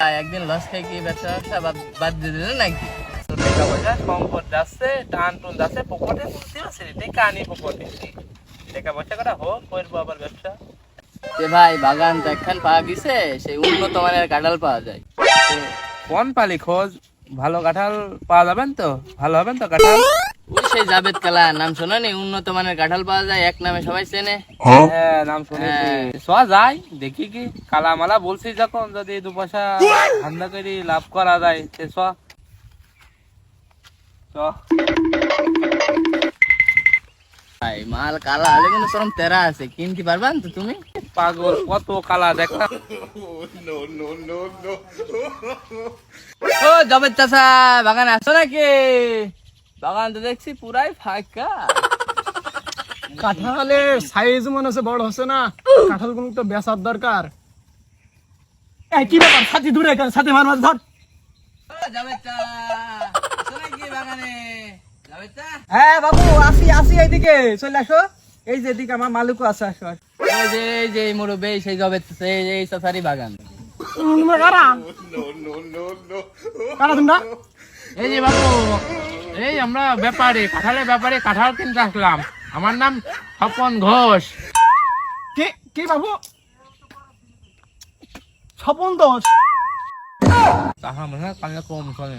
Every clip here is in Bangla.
একদিন লস খাই কি ব্যবসা ব্যবসা বাদ দিয়ে দিলেন নাকি? টাকা পয়সা সম্পদ যাচ্ছে, টান টুন যাচ্ছে পকেটে, বুঝতে পারছি টাকা আনি পকেটে, টাকা পয়সা করা হোক করবো আবার ব্যবসা। ভাই বাগান তো একখান পাওয়া গেছে, সেই উন্নত মানের কাঁঠাল পাওয়া যায়। কোন পালি খোঁজ, ভালো কাঁঠাল পাওয়া যাবেন তো? ভালো হবেন তো কাঁঠাল? ওই সেই জাবেদ কালা নাম শোনা নি? উন্নত মানের কাঁঠাল পাওয়া যায়, এক নামে সবাই চেনে। হ্যাঁ নাম শুনেছি। হ্যাঁ। শোয়া যায়, দেখি কি কালা মালা বলছি যখন, যদি দু পয়সা ধান্দা করি লাভ করা যায় সে শোয়া। ভাই মাল কালা হলে কিন্তু তোরম তেরা আছে, কিনতে পারবেন তো তুমি? পাগল, কত কালা দেখা। ও জাবেদ চাচা, বাগান আসো নাকি? বাগান তো দেখছি পুরাই ফাঁকা। কাঁঠালের সাইজ মনে হচ্ছে বড় হচ্ছে না, কাঁঠাল গুলো তো বেচার দরকার। এই কি ব্যাপার, সাথে দূরে সাথে মার মার ধর। ও জাবেদ চা, আসো নাকি বাগানে? জাবেদ চা, হ্যাঁ বাবু, আসি আসি, এইদিকে চলে আসো। এই যে এদিকে আমার মালিকও আছে, আসো আসো। এই যে মুরব্বী, সেই জাবেদ চাচা, এই চাচারি বাগান। তোমরা কারা? কারা তোমরা? এই যে বাবু, এই আমরা ব্যাপারে কাঁঠালের ব্যাপারে কাঁঠাল কিনতে আসলাম। আমার নাম স্বপন ঘোষ। কে কে বাবু? স্বপন দোষ? তাহা মনে হয় কানে কম শোনে।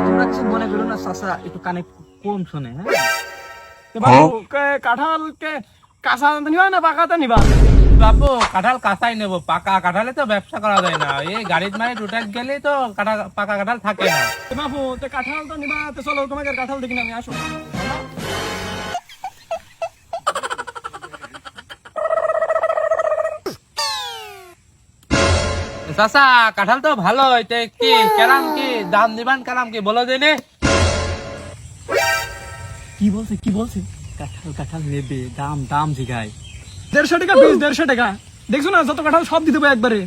তোমরা কিছু মনে করো না চাচা, একটু কানে কম শোনে। হ্যাঁ বাবু, কাঁঠাল কে কাঁচা নিবা না পাকাতে নিবা? বাবু কাঁঠাল কাঁচাই নেবো, পাকা কাঁঠালে তো ব্যবসা করা যায় না। এই গাড়ির মারে টুটাক গেলেই তো পাকা কাঁঠাল থাকে না। বাবু তো কাঁঠাল তো নিবা, তো চলো তোমাকে কাঁঠাল দেখি না আমি, আসো। চাচা কাঁঠাল তো ভালো হইতে, কি কেরাম কি দাম দিবান, কেরাম কি বলো দিনে? কি বলছে কি বলছে? কাঁঠাল কাঁঠাল নেবে, দাম দাম জিগায়। 150 টাকা পিস, 150 টাকা। দেখছো না, যত কাঁঠাল সব দিয়ে দেবো একবারে।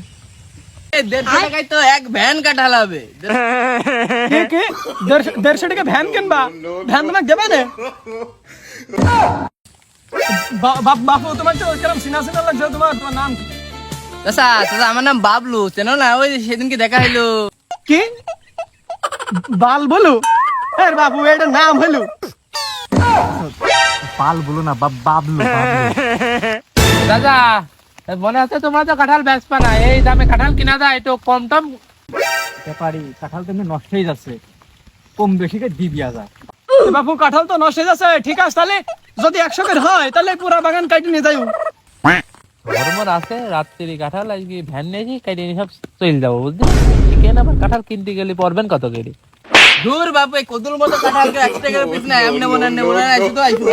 150 টাকায় তো এক ভ্যান কাঁঠাল হবে। কে কে 150 টাকা ভ্যান কিনবা? ভ্যান তোমাকে দেবে না? বাপু তোমার তো কেরম সিনা সিনা লাগছে, তোমার তোমার নাম কি? চাচা চাচা, আমার নাম বাবলু, চেনো না? ওই যে সেদিনকে দেখা হইলো। কি বাল বলো? এর বাবু এটা নাম হলো বাল বলো না, বাবলু। দাদা মনে হচ্ছে তোমরা তো কাঁঠাল বেচবা না, এই দামে কাঁঠাল কিনা যায়, একটু কম টম। ব্যাপারি কাঁঠাল তো নষ্ট হয়ে যাচ্ছে, কম বেশি করে দিবিয়া যায়। বাবু কাঁঠাল তো নষ্ট হয়ে যাচ্ছে, ঠিক আছে তাহলে যদি 100 করে হয় তাহলে পুরা বাগান কাটি নিয়ে যাই। ধর্মর আছে রাত্রি কাঁঠাল, আজকে ভ্যান নিয়েছি কেটে নিয়ে সব চলে যাবো, বুঝলি? কেন আবার কাঁঠাল কিনতে গেলে পড়বেন কত করে? দূর বাপু, এই কদুর মতো কাঁঠাল কে 100 টাকার পিস না, এমনি মনে নেবো না, আইসো তো আইসো।